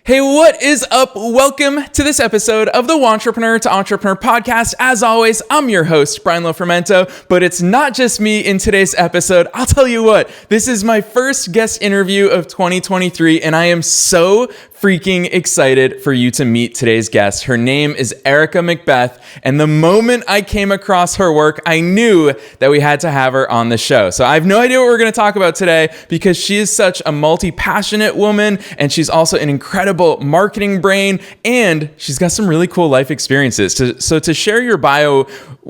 Hey, what is up? Welcome to this episode of the Wantrepreneur to Entrepreneur podcast. As always, I'm your host, Brian Lofermento, but it's not just me in today's episode. I'll tell you what, this is my first guest interview of 2023, and I am so freaking excited for you to meet today's guest. Her name is Erica McBeth, and the moment I came across her work, I knew that we had to have her on the show. So I have no idea what we're going to talk about today because she is such a multi-passionate woman, and she's also an incredible marketing brain, and she's got some really cool life experiences. So to share your bio,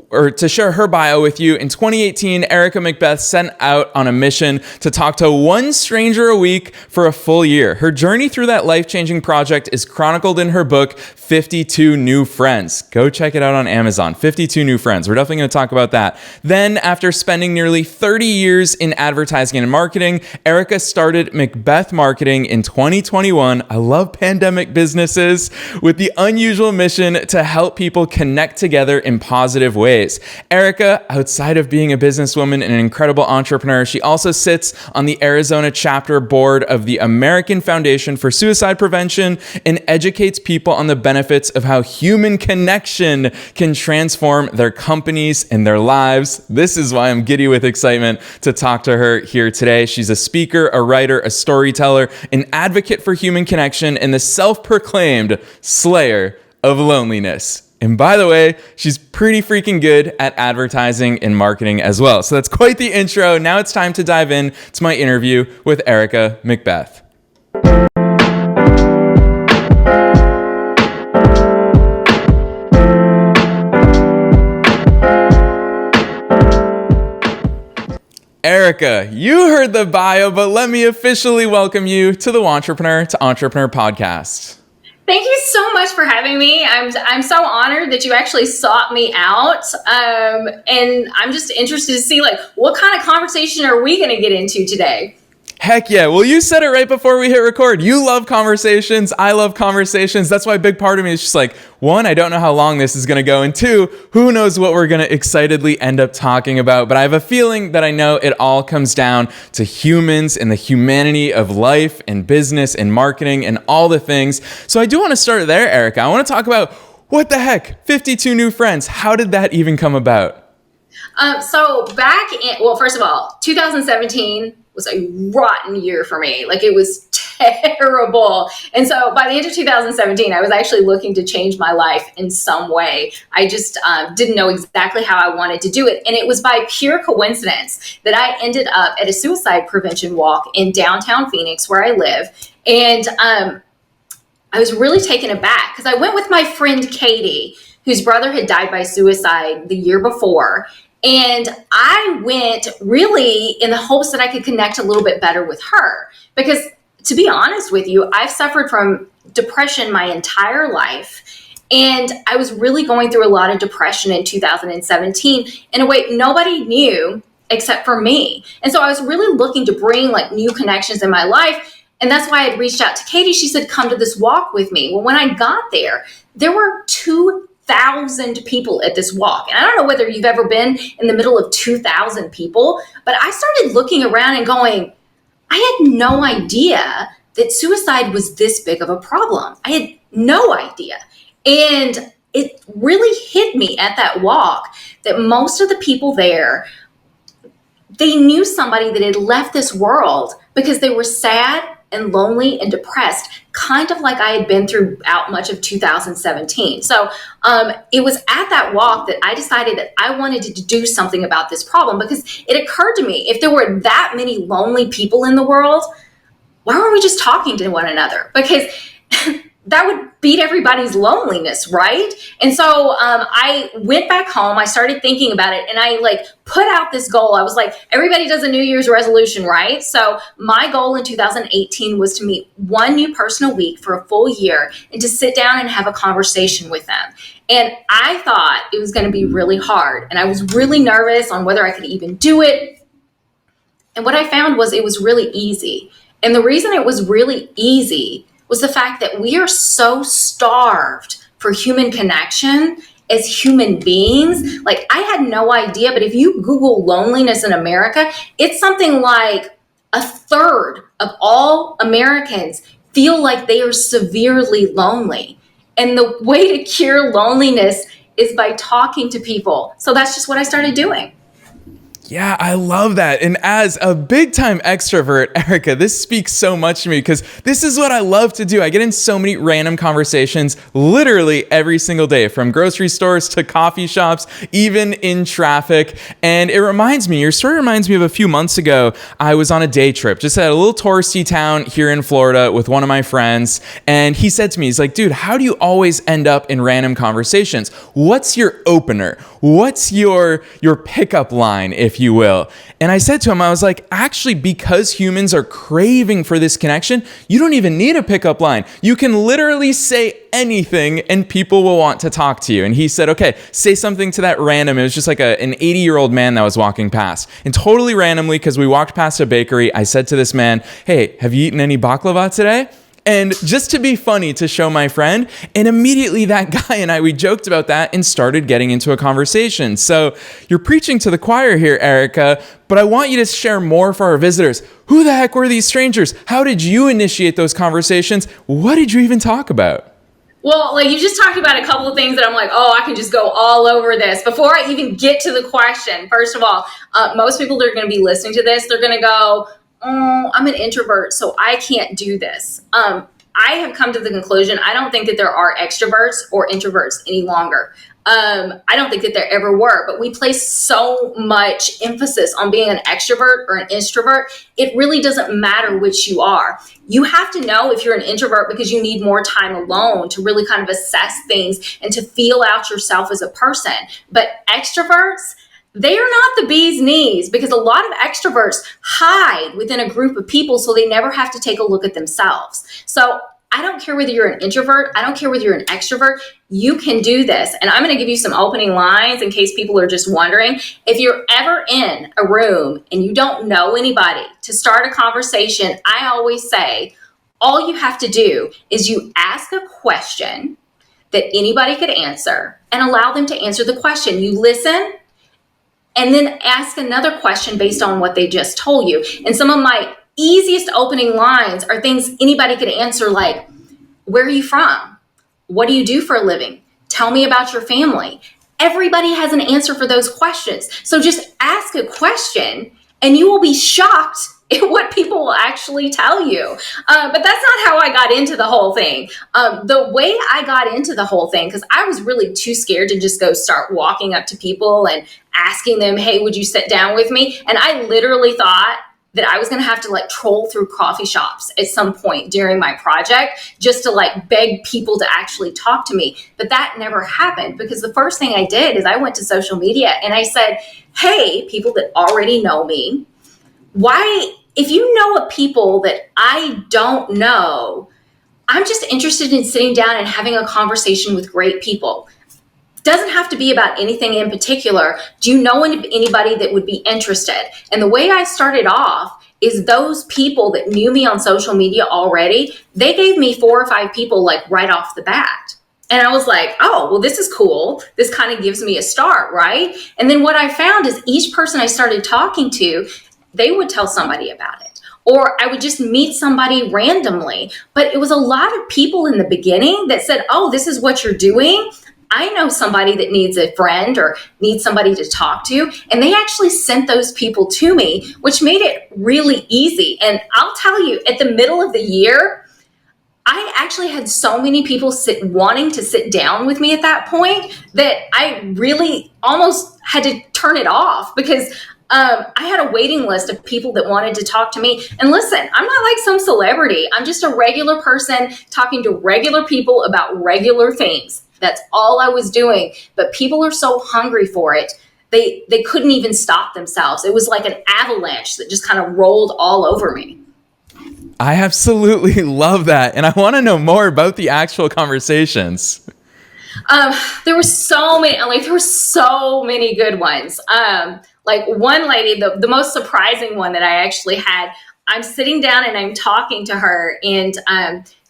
or to share her bio with you, in 2018, Erica McBeth set out on a mission to talk to one stranger a week for a full year. Her journey through that life-changing project is chronicled in her book, 52 New Friends. Go check it out on Amazon, 52 New Friends. We're definitely going to talk about that. Then, after spending nearly 30 years in advertising and marketing, Erica started McBeth Marketing in 2021. I love pandemic businesses, with the unusual mission to help people connect together in positive ways. Erica, outside of being a businesswoman and an incredible entrepreneur, she also sits on the Arizona chapter board of the American Foundation for Suicide Prevention and educates people on the benefits of how human connection can transform their companies and their lives. This is why I'm giddy with excitement to talk to her here today. She's a speaker, a writer, a storyteller, an advocate for human connection, and the self-proclaimed slayer of loneliness. And by the way, she's pretty freaking good at advertising and marketing as well. So that's quite the intro. Now it's time to dive in to my interview with Erica McBeth. Erica, you heard the bio, but let me officially welcome you to the Wantrepreneur to Entrepreneur podcast. Thank you so much for having me. I'm so honored that you actually sought me out. And I'm just interested to see what kind of conversation are we going to get into today? Heck yeah. Well, you said it right before we hit record. You love conversations. I love conversations. That's why a big part of me is just like, one, I don't know how long this is going to go. And two, who knows what we're going to excitedly end up talking about. But I have a feeling that I know it all comes down to humans and the humanity of life and business and marketing and all the things. So I do want to start there, Erica. I want to talk about what the heck, 52 New Friends. How did that even come about? So back in, first of all, 2017 was a rotten year for me. It was terrible. And so by the end of 2017, I was actually looking to change my life in some way. I just didn't know exactly how I wanted to do it. And it was by pure coincidence that I ended up at a suicide prevention walk in downtown Phoenix, where I live. And I was really taken aback because I went with my friend Katie, whose brother had died by suicide the year before. And I went really in the hopes that I could connect a little bit better with her. Because to be honest with you, I've suffered from depression my entire life. And I was really going through a lot of depression in 2017 in a way nobody knew except for me. And so I was really looking to bring new connections in my life. And that's why I had reached out to Katie. She said, come to this walk with me. Well, when I got there, there were 2,000 people at this walk. And I don't know whether you've ever been in the middle of 2,000 people, but I started looking around and going, I had no idea that suicide was this big of a problem. I had no idea. And it really hit me at that walk that most of the people there, they knew somebody that had left this world because they were sad and lonely and depressed, kind of like I had been throughout much of 2017. So it was at that walk that I decided that I wanted to do something about this problem, because it occurred to me, if there were that many lonely people in the world, why weren't we just talking to one another? Because that would beat everybody's loneliness, right? And so I went back home, I started thinking about it, and I put out this goal. I was like, everybody does a New Year's resolution, right? So my goal in 2018 was to meet one new person a week for a full year and to sit down and have a conversation with them. And I thought it was going to be really hard, and I was really nervous on whether I could even do it. And what I found was it was really easy. And the reason it was really easy was the fact that we are so starved for human connection as human beings. I had no idea, but if you Google loneliness in America, it's something like a third of all Americans feel like they are severely lonely. And the way to cure loneliness is by talking to people. So that's just what I started doing. Yeah, I love that. And as a big time extrovert, Erica, this speaks so much to me because this is what I love to do. I get in so many random conversations literally every single day, from grocery stores to coffee shops, even in traffic. And it reminds me, your story reminds me of a few months ago. I was on a day trip, just at a little touristy town here in Florida with one of my friends. And he said to me, he's like, dude, how do you always end up in random conversations? What's your opener? What's your pickup line, if you will? And I said to him, I was like, actually, because humans are craving for this connection, you don't even need a pickup line. You can literally say anything and people will want to talk to you. And he said, okay, say something to that random. It was just like an 80-year-old man that was walking past. And totally randomly, because we walked past a bakery, I said to this man, hey, have you eaten any baklava today? And just to be funny, to show my friend, and immediately that guy and I, we joked about that and started getting into a conversation. So you're preaching to the choir here, Erica, but I want you to share more for our visitors. Who the heck were these strangers? How did you initiate those conversations? What did you even talk about? Well, like you just talked about a couple of things that I'm like, oh, I can just go all over this. Before I even get to the question, first of all, most people that are going to be listening to this, they're going to go, oh, I'm an introvert, so I can't do this. I have come to the conclusion, I don't think that there are extroverts or introverts any longer. I don't think that there ever were, but we place so much emphasis on being an extrovert or an introvert. It really doesn't matter which you are. You have to know if you're an introvert because you need more time alone to really kind of assess things and to feel out yourself as a person. But extroverts, they are not the bee's knees, because a lot of extroverts hide within a group of people so they never have to take a look at themselves. So I don't care whether you're an introvert, I don't care whether you're an extrovert, you can do this. And I'm going to give you some opening lines in case people are just wondering. If you're ever in a room and you don't know anybody, to start a conversation, I always say, all you have to do is you ask a question that anybody could answer and allow them to answer the question. You listen, and then ask another question based on what they just told you. And some of my easiest opening lines are things anybody could answer, like, where are you from? What do you do for a living? Tell me about your family. Everybody has an answer for those questions. So just ask a question and you will be shocked at what people will actually tell you. But that's not how I got into the whole thing. The way I got into the whole thing, because I was really too scared to just go start walking up to people and asking them, hey, would you sit down with me? And I literally thought that I was going to have to like troll through coffee shops at some point during my project just to like beg people to actually talk to me. But that never happened, because the first thing I did is I went to social media and I said, hey, people that already know me, why, if you know a people that I don't know, I'm just interested in sitting down and having a conversation with great people. Doesn't have to be about anything in particular. Do you know anybody that would be interested? And the way I started off is those people that knew me on social media already, they gave me 4 or 5 people like right off the bat. And I was like, oh, well, this is cool. This kind of gives me a start, right? And then what I found is each person I started talking to, they would tell somebody about it. Or I would just meet somebody randomly. But it was a lot of people in the beginning that said, oh, this is what you're doing. I know somebody that needs a friend or needs somebody to talk to. And they actually sent those people to me, which made it really easy. And I'll tell you, at the middle of the year, I actually had so many people wanting to sit down with me at that point that I really almost had to turn it off, because I had a waiting list of people that wanted to talk to me. And listen, I'm not like some celebrity. I'm just a regular person talking to regular people about regular things. That's all I was doing. But people are so hungry for it. They couldn't even stop themselves. It was like an avalanche that just kind of rolled all over me. I absolutely love that. And I want to know more about the actual conversations. There were so many good ones. Like one lady, the most surprising one that I actually had, I'm sitting down and I'm talking to her, and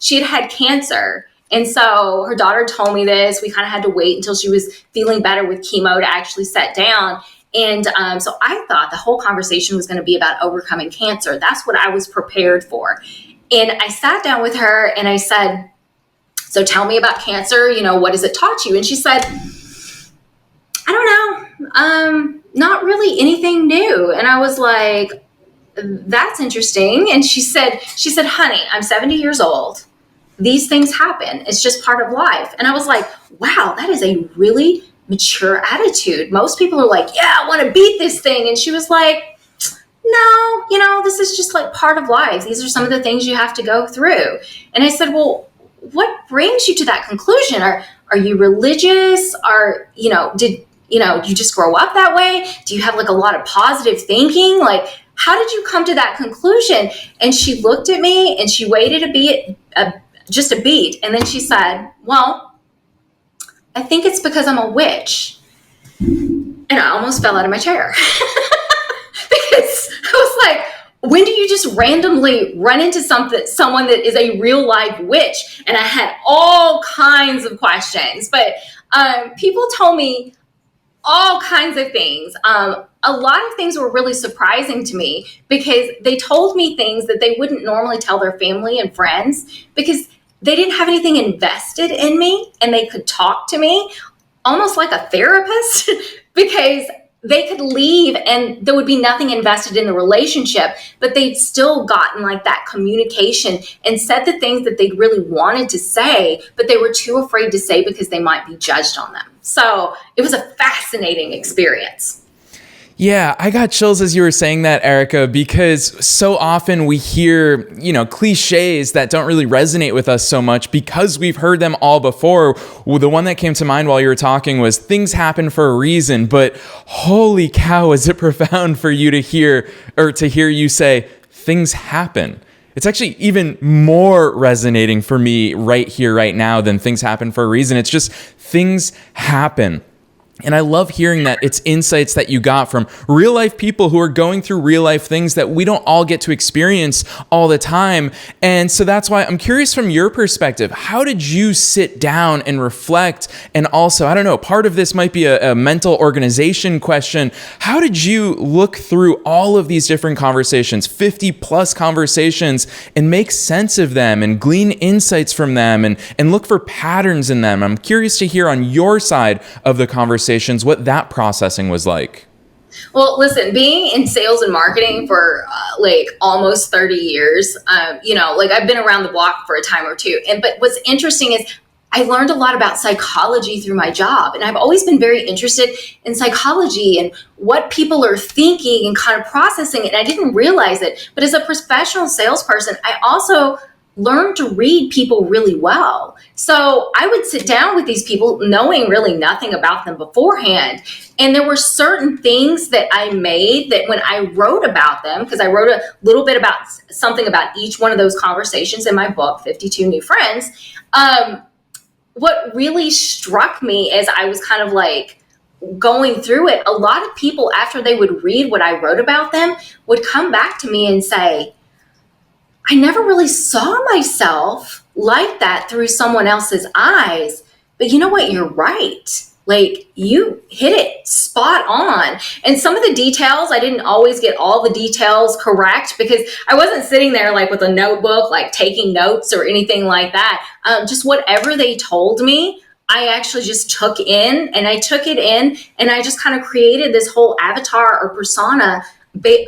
she had cancer. And so her daughter told me this. We kind of had to wait until she was feeling better with chemo to actually sit down. And so I thought the whole conversation was going to be about overcoming cancer. That's what I was prepared for. And I sat down with her and I said, so tell me about cancer. What has it taught you? And she said, I don't know. Not really anything new. And I was like, that's interesting. And she said, honey, I'm 70 years old. These things happen. It's just part of life. And I was like, wow, that is a really mature attitude. Most people are like, yeah, I want to beat this thing. And she was like, no, this is just like part of life. These are some of the things you have to go through. And I said, well, what brings you to that conclusion? Are you religious? Did you just grow up that way? Do you have like a lot of positive thinking? Like, how did you come to that conclusion? And she looked at me and she waited just a beat. And then she said, well, I think it's because I'm a witch. And I almost fell out of my chair because I was like, when do you just randomly run into someone that is a real life witch? And I had all kinds of questions, but people told me all kinds of things. A lot of things were really surprising to me because they told me things that they wouldn't normally tell their family and friends because they didn't have anything invested in me and they could talk to me almost like a therapist because they could leave and there would be nothing invested in the relationship, but they'd still gotten like that communication and said the things that they really wanted to say, but they were too afraid to say because they might be judged on them. So it was a fascinating experience. Yeah, I got chills as you were saying that, Erica, because so often we hear, cliches that don't really resonate with us so much because we've heard them all before. Well, the one that came to mind while you were talking was things happen for a reason, but holy cow, is it profound for you to hear you say things happen. It's actually even more resonating for me right here, right now than things happen for a reason. It's just things happen. And I love hearing that it's insights that you got from real life people who are going through real life things that we don't all get to experience all the time. And so that's why I'm curious from your perspective, how did you sit down and reflect? And also, I don't know, part of this might be a mental organization question. How did you look through all of these different conversations, 50 plus conversations, and make sense of them and glean insights from them and look for patterns in them? I'm curious to hear on your side of the conversation what that processing was like. Well, listen, being in sales and marketing for almost 30 years, I've been around the block for a time or two. But what's interesting is I learned a lot about psychology through my job. And I've always been very interested in psychology and what people are thinking and kind of processing it. And I didn't realize it. But as a professional salesperson, I also learn to read people really well. So I would sit down with these people knowing really nothing about them beforehand. And there were certain things that I made that when I wrote about them, because I wrote a little bit about something about each one of those conversations in my book, 52 New Friends, what really struck me as I was kind of going through it, a lot of people, after they would read what I wrote about them, would come back to me and say, I never really saw myself like that through someone else's eyes. But you know what? You're right. You hit it spot on. And some of the details, I didn't always get all the details correct because I wasn't sitting there with a notebook, taking notes or anything like that. Just whatever they told me, I actually just took in and I just kind of created this whole avatar or persona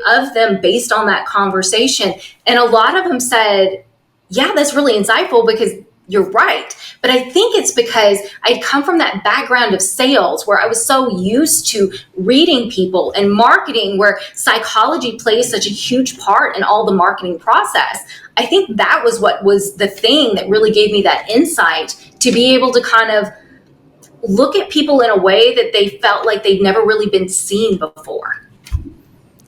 of them based on that conversation. And a lot of them said, yeah, that's really insightful because you're right. But I think it's because I'd come from that background of sales where I was so used to reading people and marketing where psychology plays such a huge part in all the marketing process. I think that was what was the thing that really gave me that insight to be able to kind of look at people in a way that they felt like they'd never really been seen before.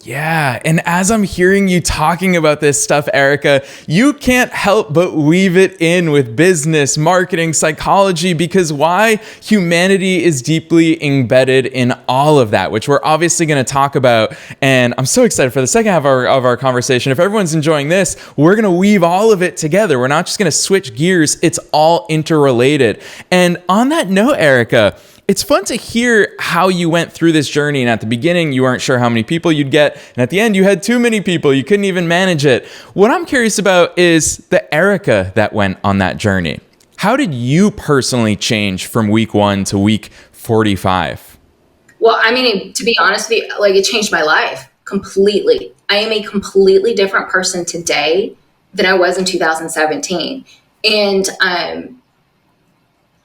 Yeah. And as I'm hearing you talking about this stuff, Erica, you can't help but weave it in with business, marketing, psychology, because why? Humanity is deeply embedded in all of that, which we're obviously going to talk about. And I'm so excited for the second half of our conversation. If everyone's enjoying this, we're going to weave all of it together. We're not just going to switch gears. It's all interrelated. And on that note, Erica, It's fun to hear how you went through this journey. And at the beginning, you weren't sure how many people you'd get. And at the end, you had too many people. You couldn't even manage it. What I'm curious about is the Erica that went on that journey. How did you personally change from week 1 to week 45? Well, I mean, to be honest with you, like it changed my life completely. I am a completely different person today than I was in 2017. And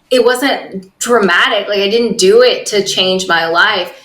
it wasn't dramatic. Like I didn't do it to change my life.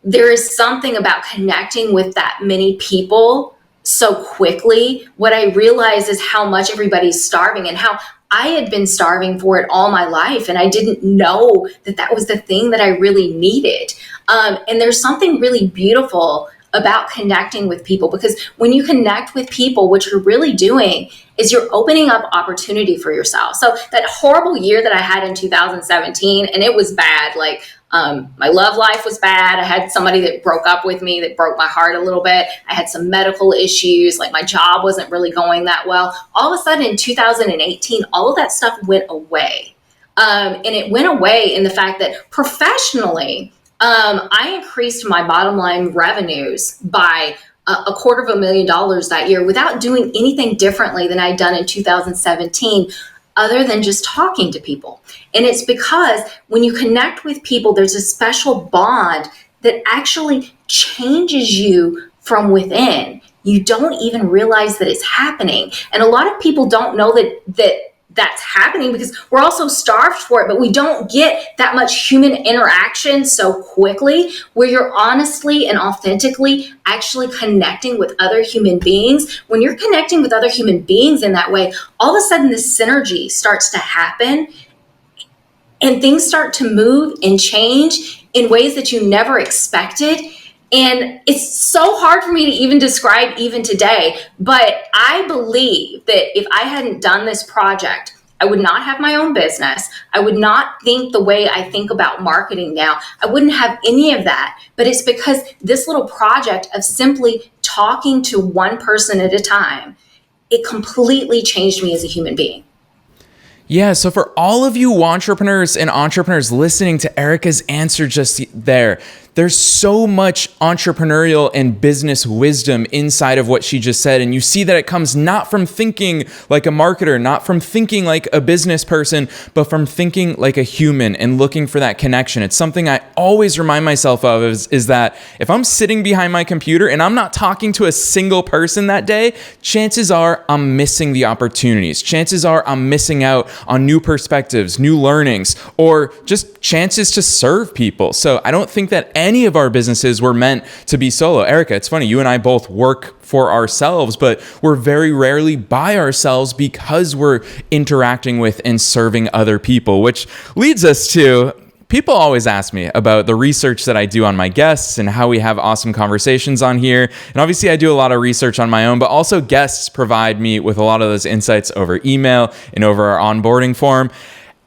There is something about connecting with that many people so quickly. What I realized is how much everybody's starving and how I had been starving for it all my life. And I didn't know that that was the thing that I really needed. And there's something really beautiful about connecting with people, because when you connect with people, what you're really doing is you're opening up opportunity for yourself. So that horrible year that I had in 2017, and it was bad. Like my love life was bad. I had somebody that broke up with me that broke my heart a little bit. I had some medical issues. Like my job wasn't really going that well. All of a sudden in 2018, all of that stuff went away. And it went away in the fact that professionally, I increased my bottom line revenues by $250,000 that year without doing anything differently than I'd done in 2017, other than just talking to people. And it's because when you connect with people, there's a special bond that actually changes you from within. You don't even realize that it's happening. And a lot of people don't know that that's happening because we're also starved for it, but we don't get that much human interaction so quickly where you're honestly and authentically actually connecting with other human beings. When you're connecting with other human beings in that way, all of a sudden this synergy starts to happen and things start to move and change in ways that you never expected. And it's so hard for me to even describe even today, but I believe that if I hadn't done this project, I would not have my own business. I would not think the way I think about marketing now. I wouldn't have any of that. But it's because this little project of simply talking to one person at a time, it completely changed me as a human being. Yeah, so for all of you entrepreneurs and entrepreneurs listening to Erica's answer just there, there's so much entrepreneurial and business wisdom inside of what she just said. And you see that it comes not from thinking like a marketer, not from thinking like a business person, but from thinking like a human and looking for that connection. It's something I always remind myself of is that if I'm sitting behind my computer and I'm not talking to a single person that day, chances are I'm missing the opportunities. Chances are I'm missing out on new perspectives, new learnings, or just chances to serve people. So I don't think that any of our businesses were meant to be solo. Erica, it's funny, you and I both work for ourselves, but we're very rarely by ourselves because we're interacting with and serving other people, which leads us to, people always ask me about the research that I do on my guests and how we have awesome conversations on here. And obviously I do a lot of research on my own, but also guests provide me with a lot of those insights over email and over our onboarding form.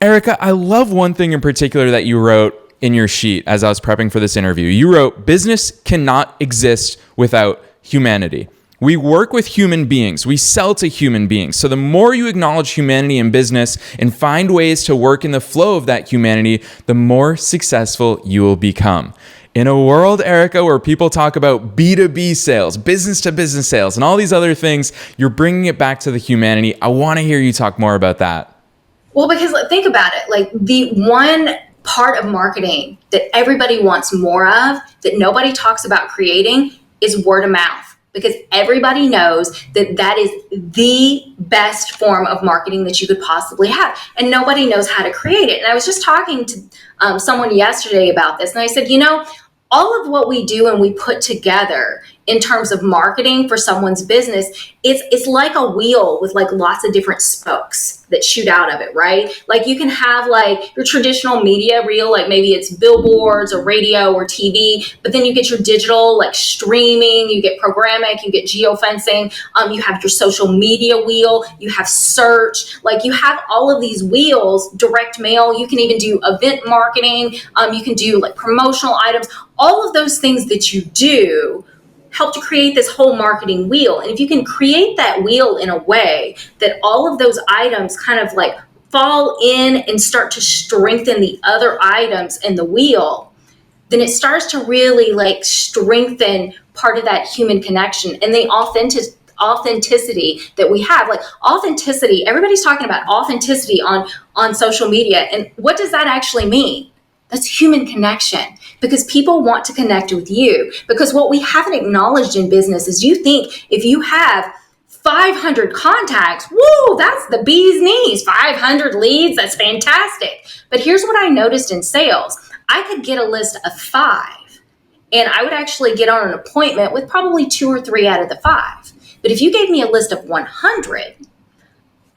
Erica, I love one thing in particular that you wrote in your sheet as I was prepping for this interview. You wrote, "Business cannot exist without humanity. We work with human beings. We sell to human beings. So the more you acknowledge humanity in business and find ways to work in the flow of that humanity, the more successful you will become." In a world, Erica, where people talk about B2B sales, business to business sales, and all these other things, you're bringing it back to the humanity. I want to hear you talk more about that. Well, because think about it, like the one part of marketing that everybody wants more of, that nobody talks about creating, is word of mouth. Because everybody knows that that is the best form of marketing that you could possibly have. And nobody knows how to create it. And I was just talking to someone yesterday about this. And I said, all of what we do and we put together in terms of marketing for someone's business, it's like a wheel with like lots of different spokes that shoot out of it, right? Like you can have like your traditional media reel, like maybe it's billboards or radio or TV, but then you get your digital, like streaming, you get programmatic, you get geofencing, you have your social media wheel, you have search, like you have all of these wheels, direct mail, you can even do event marketing, you can do like promotional items, all of those things that you do help to create this whole marketing wheel. And if you can create that wheel in a way that all of those items kind of like fall in and start to strengthen the other items in the wheel, then it starts to really like strengthen part of that human connection and the authenticity that we have. Like authenticity, everybody's talking about authenticity on social media. And what does that actually mean? That's human connection, because people want to connect with you. Because what we haven't acknowledged in business is you think if you have 500 contacts, woo, that's the bee's knees. 500 leads, that's fantastic. But here's what I noticed in sales. I could get a list of 5, and I would actually get on an appointment with probably 2 or 3 out of the 5. But if you gave me a list of 100,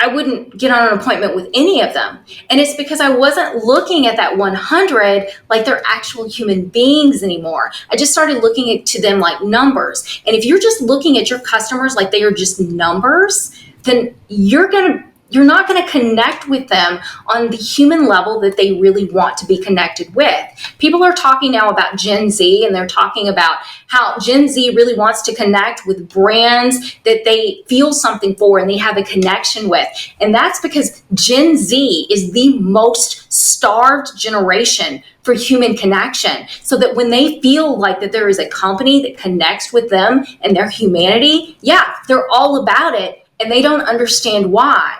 I wouldn't get on an appointment with any of them. And it's because I wasn't looking at that 100 like they're actual human beings anymore. I just started looking to them like numbers. And if you're just looking at your customers like they are just numbers, then you're not going to connect with them on the human level that they really want to be connected with. People are talking now about Gen Z, and they're talking about how Gen Z really wants to connect with brands that they feel something for and they have a connection with. And that's because Gen Z is the most starved generation for human connection. So that when they feel like that there is a company that connects with them and their humanity, yeah, they're all about it, and they don't understand why.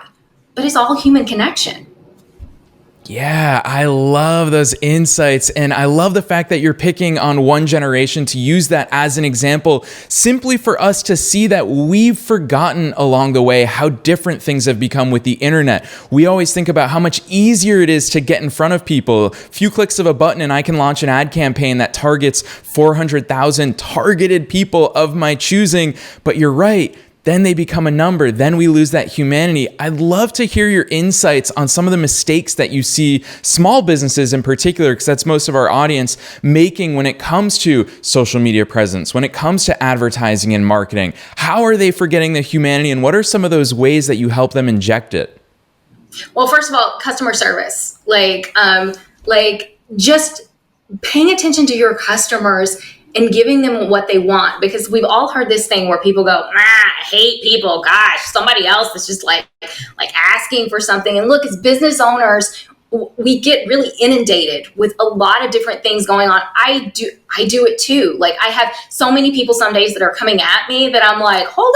But it's all human connection. Yeah, I love those insights. And I love the fact that you're picking on one generation to use that as an example, simply for us to see that we've forgotten along the way how different things have become with the internet. We always think about how much easier it is to get in front of people. A few clicks of a button and I can launch an ad campaign that targets 400,000 targeted people of my choosing. But you're right. Then they become a number. Then we lose that humanity. I'd love to hear your insights on some of the mistakes that you see small businesses in particular, because that's most of our audience, making when it comes to social media presence, when it comes to advertising and marketing. How are they forgetting the humanity, and what are some of those ways that you help them inject it? Well, first of all, customer service, like just paying attention to your customers and giving them what they want, because we've all heard this thing where people go, I hate people. Gosh, somebody else that's just like asking for something. And look, as business owners, we get really inundated with a lot of different things going on. I do it too. Like I have so many people some days that are coming at me that I'm like, hold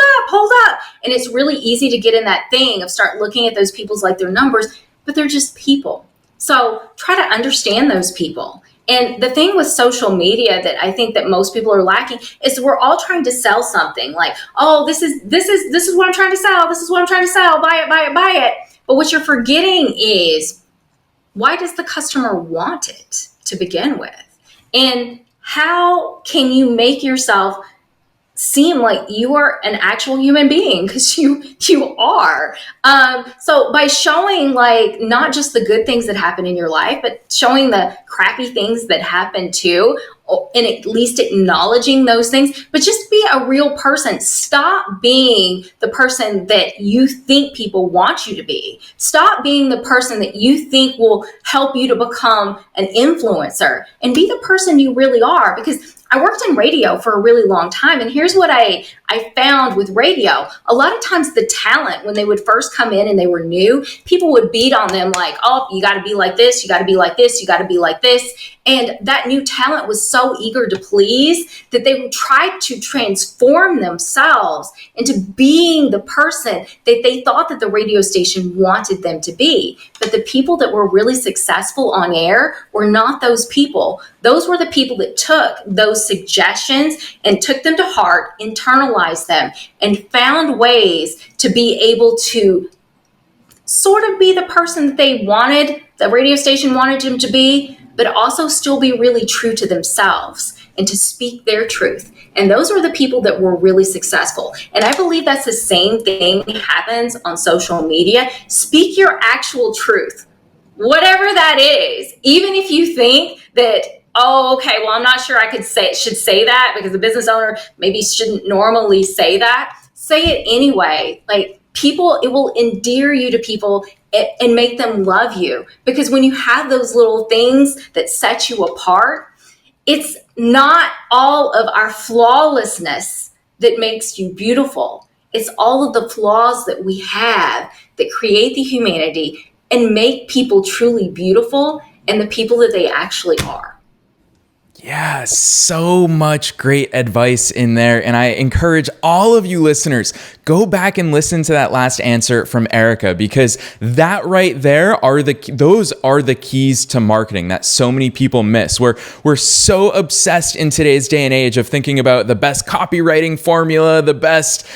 up. And it's really easy to get in that thing of start looking at those people's like they're numbers, but they're just people. So try to understand those people. And the thing with social media that I think that most people are lacking is we're all trying to sell something like, oh, this is what I'm trying to sell. This is what I'm trying to sell. Buy it. But what you're forgetting is, why does the customer want it to begin with? And how can you make yourself seem like you are an actual human being? Because you are. So by showing like not just the good things that happen in your life, but showing the crappy things that happen too, and at least acknowledging those things, but just be a real person. Stop being the person that you think people want you to be. Stop being the person that you think will help you to become an influencer, and be the person you really are. Because I worked in radio for a really long time, and here's what I found with radio. A lot of times the talent, when they would first come in and they were new, people would beat on them like, oh, you got to be like this, you got to be like this, you got to be like this. And that new talent was so eager to please that they would try to transform themselves into being the person that they thought that the radio station wanted them to be. But the people that were really successful on air were not those people. Those were the people that took those suggestions and took them to heart, internalized them, and found ways to be able to sort of be the person that they wanted, the radio station wanted them to be, but also still be really true to themselves and to speak their truth. And those were the people that were really successful. And I believe that's the same thing that happens on social media. Speak your actual truth, whatever that is. Even if you think that, oh, okay, well, I'm not sure I should say that because the business owner maybe shouldn't normally say that. Say it anyway. Like people, it will endear you to people and make them love you. Because when you have those little things that set you apart, it's not all of our flawlessness that makes you beautiful. It's all of the flaws that we have that create the humanity. and make people truly beautiful and the people that they actually are. Yeah, so much great advice in there. And I encourage all of you listeners, go back and listen to that last answer from Erica, because that right there those are the keys to marketing that so many people miss. We're so obsessed in today's day and age of thinking about the best copywriting formula, the best,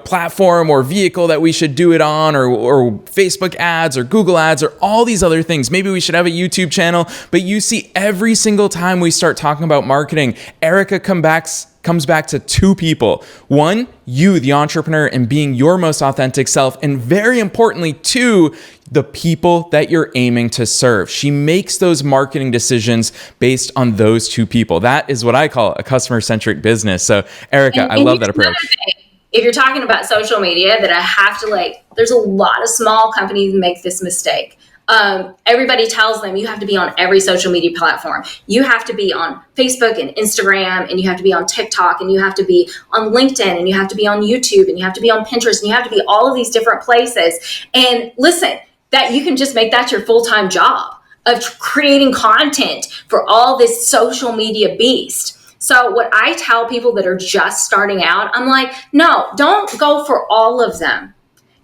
platform or vehicle that we should do it on, or Facebook ads or Google ads or all these other things. Maybe we should have a YouTube channel, but you see every single time we start talking about marketing, Erica comes back to two people. One, you, the entrepreneur, and being your most authentic self. And very importantly, two, the people that you're aiming to serve. She makes those marketing decisions based on those two people. That is what I call a customer-centric business. So Erica, I love that approach. If you're talking about social media, that I have to there's a lot of small companies make this mistake. Everybody tells them you have to be on every social media platform. You have to be on Facebook and Instagram, and you have to be on TikTok, and you have to be on LinkedIn, and you have to be on YouTube, and you have to be on Pinterest, and you have to be all of these different places. And listen, that you can just make that your full-time job of creating content for all this social media beast. So what I tell people that are just starting out, I'm like, no, don't go for all of them.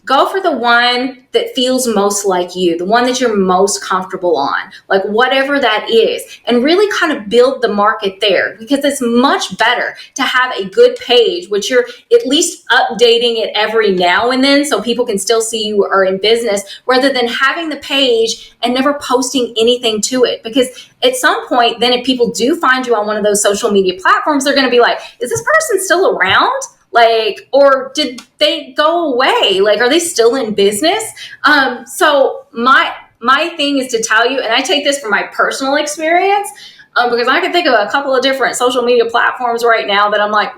Go for the one that feels most like you, the one that you're most comfortable on, like whatever that is, and really kind of build the market there, because it's much better to have a good page, which you're at least updating it every now and then so people can still see you are in business, rather than having the page and never posting anything to it. Because at some point, then if people do find you on one of those social media platforms, they're going to be like, is this person still around? Or did they go away? Are they still in business? So my thing is to tell you, and I take this from my personal experience, because I can think of a couple of different social media platforms right now that I'm like,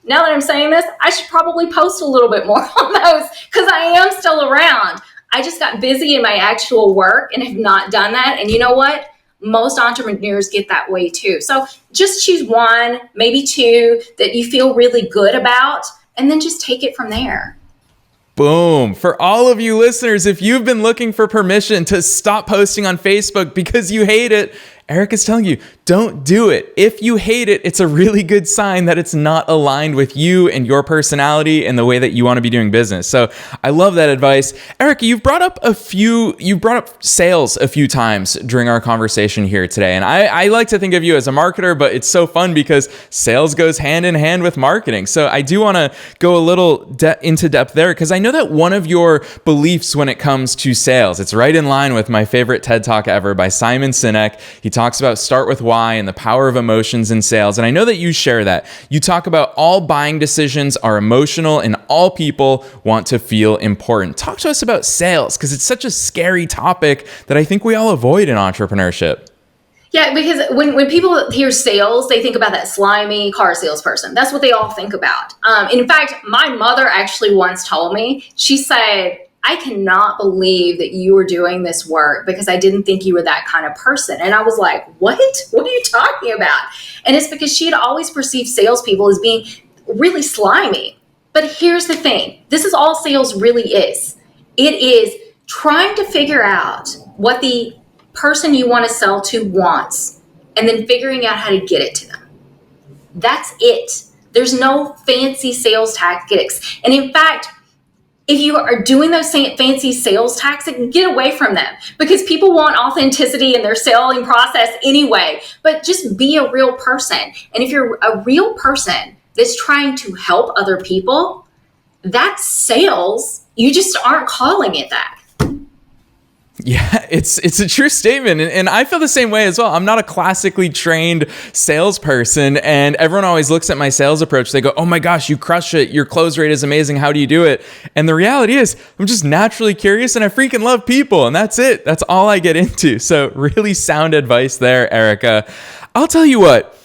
now that I'm saying this, I should probably post a little bit more on those, because I am still around. I just got busy in my actual work and have not done that. And you know what? Most entrepreneurs get that way too. So just choose one, maybe two that you feel really good about, and then just take it from there. Boom. For all of you listeners, if you've been looking for permission to stop posting on Facebook because you hate it, Erica's telling you, don't do it. If you hate it, it's a really good sign that it's not aligned with you and your personality and the way that you want to be doing business. So I love that advice. Erica, you've brought up sales a few times during our conversation here today. And I like to think of you as a marketer, but it's so fun because sales goes hand in hand with marketing. So I do want to go a little into depth there, because I know that one of your beliefs when it comes to sales, it's right in line with my favorite TED Talk ever by Simon Sinek. He talks about start with why and the power of emotions in sales. And I know that you share that. You talk about all buying decisions are emotional and all people want to feel important. Talk to us about sales, because it's such a scary topic that I think we all avoid in entrepreneurship. Yeah, because when people hear sales, they think about that slimy car salesperson. That's what they all think about. In fact, my mother actually once told me, she said, I cannot believe that you were doing this work because I didn't think you were that kind of person. And I was like, what? What are you talking about? And it's because she had always perceived salespeople as being really slimy. But here's the thing. This is all sales really is. It is trying to figure out what the person you want to sell to wants, and then figuring out how to get it to them. That's it. There's no fancy sales tactics. And in fact, if you are doing those fancy sales tactics, get away from them, because people want authenticity in their selling process anyway. But just be a real person. And if you're a real person that's trying to help other people, that's sales. You just aren't calling it that. Yeah, it's a true statement. And I feel the same way as well. I'm not a classically trained salesperson, and everyone always looks at my sales approach. They go, oh my gosh, you crush it. Your close rate is amazing. How do you do it? And the reality is I'm just naturally curious and I freaking love people. And that's it. That's all I get into. So really sound advice there, Erica. I'll tell you what.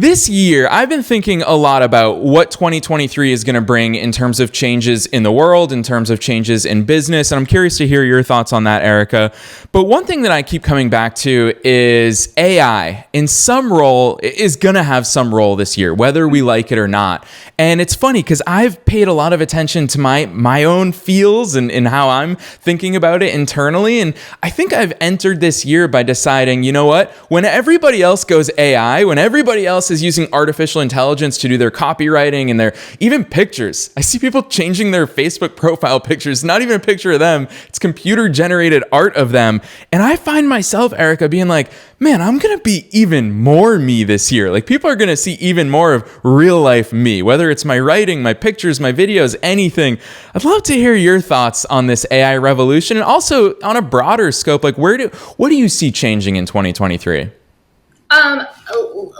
This year, I've been thinking a lot about what 2023 is going to bring in terms of changes in the world, in terms of changes in business. And I'm curious to hear your thoughts on that, Erica. But one thing that I keep coming back to is AI in some role is going to have some role this year, whether we like it or not. And it's funny because I've paid a lot of attention to my own feels and how I'm thinking about it internally. And I think I've entered this year by deciding, you know what, when everybody else goes AI, when everybody else is using artificial intelligence to do their copywriting and their even pictures. I see people changing their Facebook profile pictures, not even a picture of them. It's computer generated art of them. And I find myself, Erica, being like, man, I'm going to be even more me this year. Like people are going to see even more of real life me, whether it's my writing, my pictures, my videos, anything. I'd love to hear your thoughts on this AI revolution and also on a broader scope. Like what do you see changing in 2023?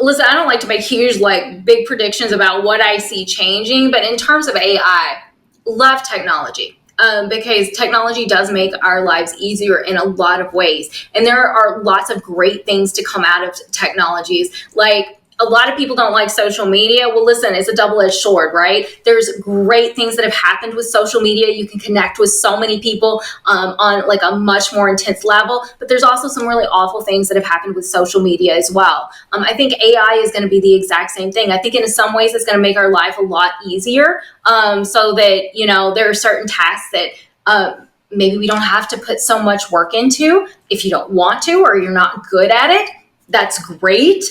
Listen, I don't like to make huge, big predictions about what I see changing, but in terms of AI, love technology. Because technology does make our lives easier in a lot of ways. And there are lots of great things to come out of technologies. Like a lot of people don't like social media. Well, listen, it's a double-edged sword, right? There's great things that have happened with social media. You can connect with so many people on a much more intense level. But there's also some really awful things that have happened with social media as well. I think AI is going to be the exact same thing. I think in some ways it's going to make our life a lot easier so that, there are certain tasks that maybe we don't have to put so much work into if you don't want to or you're not good at it. That's great.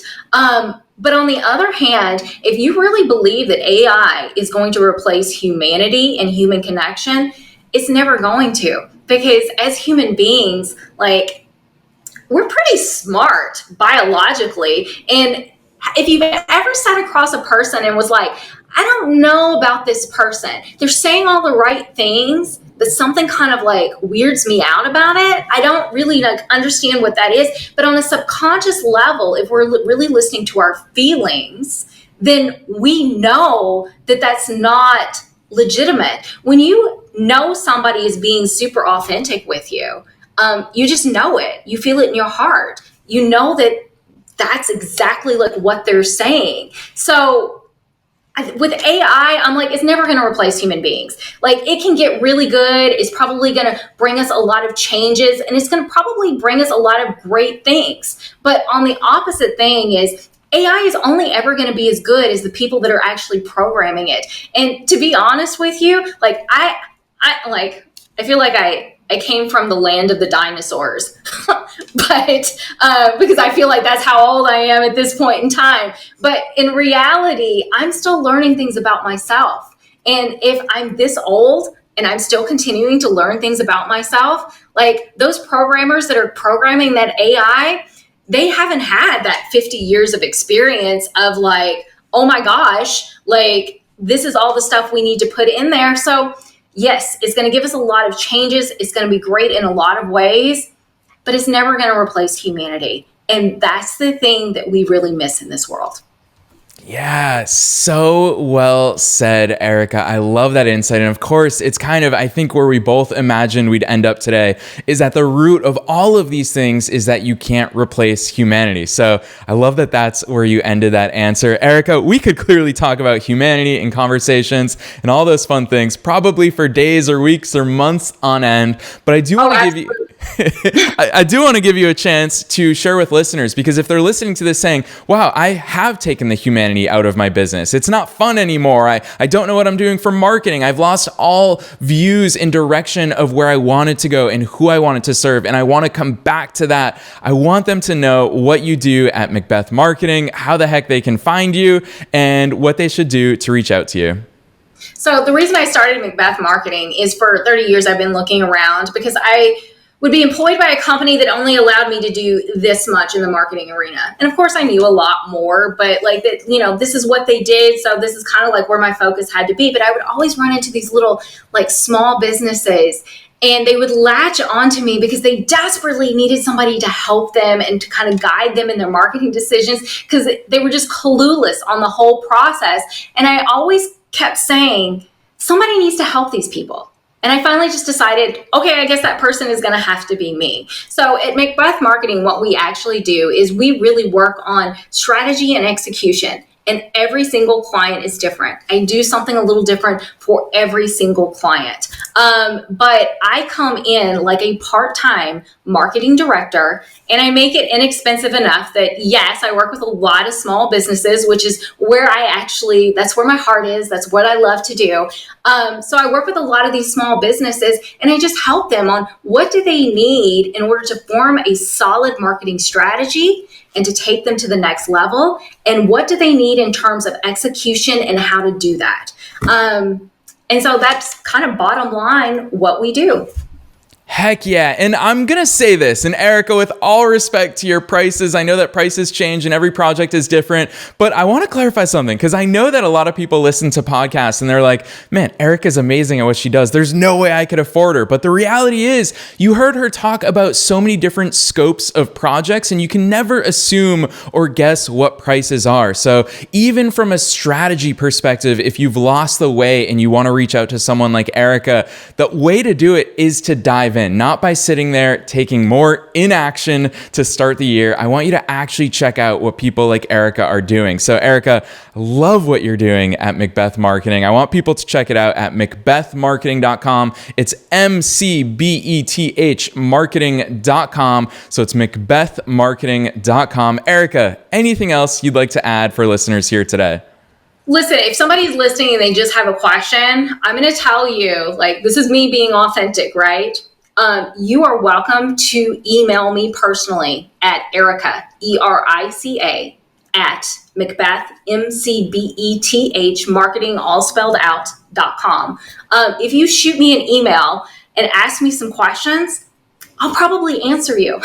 But on the other hand, if you really believe that AI is going to replace humanity and human connection, it's never going to. Because as human beings, we're pretty smart biologically. And if you've ever sat across a person and was like, I don't know about this person. They're saying all the right things, but something kind of weirds me out about it. I don't really understand what that is. But on a subconscious level, if we're really listening to our feelings, then we know that that's not legitimate. When you know somebody is being super authentic with you, you just know it. You feel it in your heart. You know that that's exactly what they're saying. So with AI, I'm it's never going to replace human beings. It can get really good. It's probably going to bring us a lot of changes and it's going to probably bring us a lot of great things. But on the opposite thing is AI is only ever going to be as good as the people that are actually programming it. And to be honest with you, I feel like I came from the land of the dinosaurs, but because I feel like that's how old I am at this point in time. But in reality, I'm still learning things about myself. And if I'm this old and I'm still continuing to learn things about myself, those programmers that are programming that AI, they haven't had that 50 years of experience of oh my gosh, this is all the stuff we need to put in there. So yes, it's going to give us a lot of changes. It's going to be great in a lot of ways, but it's never going to replace humanity. And that's the thing that we really miss in this world. Yeah, so well said, Erica. I love that insight. And of course, it's kind of, I think, where we both imagined we'd end up today is at the root of all of these things is that you can't replace humanity. So I love that that's where you ended that answer. Erica, we could clearly talk about humanity in conversations and all those fun things, probably for days or weeks or months on end. But I do want to give you... I do want to give you a chance to share with listeners, because if they're listening to this saying, wow, I have taken the humanity out of my business. It's not fun anymore. I don't know what I'm doing for marketing. I've lost all views and direction of where I wanted to go and who I wanted to serve. And I want to come back to that. I want them to know what you do at McBeth Marketing, how the heck they can find you, and what they should do to reach out to you. So the reason I started McBeth Marketing is for 30 years I've been looking around because I would be employed by a company that only allowed me to do this much in the marketing arena. And of course I knew a lot more, but this is what they did. So this is kind of where my focus had to be. But I would always run into these little small businesses and they would latch onto me because they desperately needed somebody to help them and to kind of guide them in their marketing decisions because they were just clueless on the whole process. And I always kept saying, somebody needs to help these people. And I finally just decided, okay, I guess that person is going to have to be me. So at McBeth Marketing, what we actually do is we really work on strategy and execution. And every single client is different. I do something a little different for every single client. But I come in like a part-time marketing director, and I make it inexpensive enough that, yes, I work with a lot of small businesses, which is where that's where my heart is. That's what I love to do. So I work with a lot of these small businesses, and I just help them on what do they need in order to form a solid marketing strategy and to take them to the next level, and what do they need in terms of execution and how to do that. And so that's kind of bottom line what we do. Heck yeah. And I'm going to say this, and Erica, with all respect to your prices, I know that prices change and every project is different, but I want to clarify something because I know that a lot of people listen to podcasts and they're like, man, Erica's amazing at what she does. There's no way I could afford her. But the reality is you heard her talk about so many different scopes of projects, and you can never assume or guess what prices are. So even from a strategy perspective, if you've lost the way and you want to reach out to someone like Erica, the way to do it is to dive in. Not by sitting there taking more inaction to start the year. I want you to actually check out what people like Erica are doing. So Erica, love what you're doing at McBeth Marketing. I want people to check it out at McBethMarketing.com. It's McBeth marketing.com. So it's McBethMarketing.com. Erica, anything else you'd like to add for listeners here today? Listen, if somebody's listening and they just have a question, I'm going to tell you, like, this is me being authentic, right? You are welcome to email me personally at Erica, ERICA, at McBeth, McBeth, marketing, all spelled out.com. If you shoot me an email and ask me some questions, I'll probably answer you.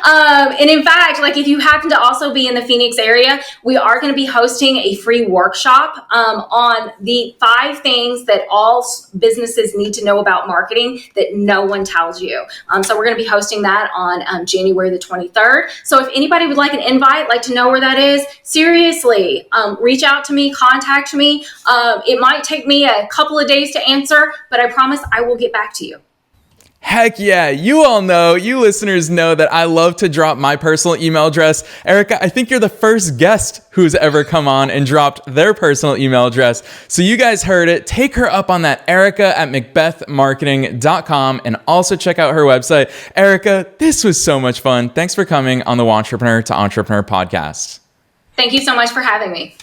And in fact, like if you happen to also be in the Phoenix area, we are going to be hosting a free workshop on the 5 things that all businesses need to know about marketing that no one tells you. So we're going to be hosting that on January the 23rd. So if anybody would like an invite, like to know where that is, seriously, reach out to me, contact me. It might take me a couple of days to answer, but I promise I will get back to you. Heck yeah. You all know, you listeners know that I love to drop my personal email address. Erica, I think you're the first guest who's ever come on and dropped their personal email address. So you guys heard it. Take her up on that, Erica at McBethMarketing.com, and also check out her website. Erica, this was so much fun. Thanks for coming on the Wantrepreneur to Entrepreneur podcast. Thank you so much for having me.